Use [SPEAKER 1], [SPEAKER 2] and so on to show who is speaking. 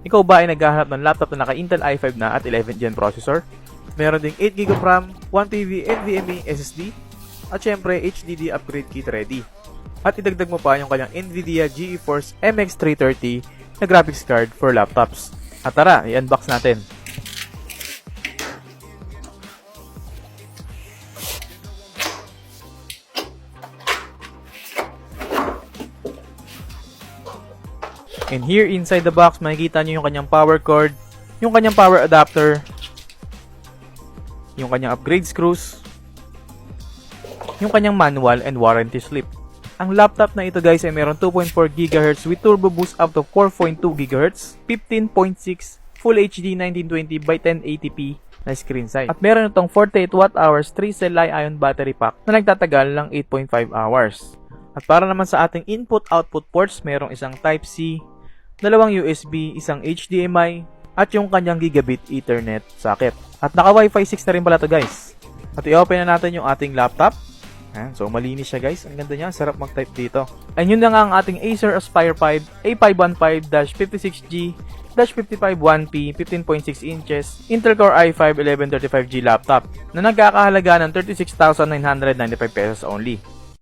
[SPEAKER 1] Ikaw ba ay naghahanap ng laptop na naka Intel i5 na at 11th Gen processor? Meron ding 8GB of RAM, 1TB NVMe SSD, at syempre HDD upgrade kit ready. At idagdag mo pa yung kanyang Nvidia GeForce MX 330 na graphics card for laptops. At tara, i-unbox natin. And here inside the box, makikita nyo yung kanyang power cord, yung kanyang power adapter, yung kanyang upgrade screws, yung kanyang manual and warranty slip. Ang laptop na ito guys ay meron 2.4 GHz with turbo boost up to 4.2 GHz, 15.6 Full HD 1920 by 1080p na screen size. At meron itong 48 Wh 3-cell Li-ion battery pack na nagtatagal ng 8.5 hours. At para naman sa ating input-output ports, merong isang Type-C, dalawang USB, isang HDMI, at yung kanyang gigabit Ethernet socket. At naka Wi-Fi 6 na rin pala to guys. At i-open na natin yung ating laptop. Ayan, so malinis siya guys. Ang ganda niya, sarap mag-type dito. And yun na nga ang ating Acer Aspire 5 A515-56G-55 1P 15.6 inches Intel Core i5 1135G laptop na nagkakahalaga ng 36,995 pesos only.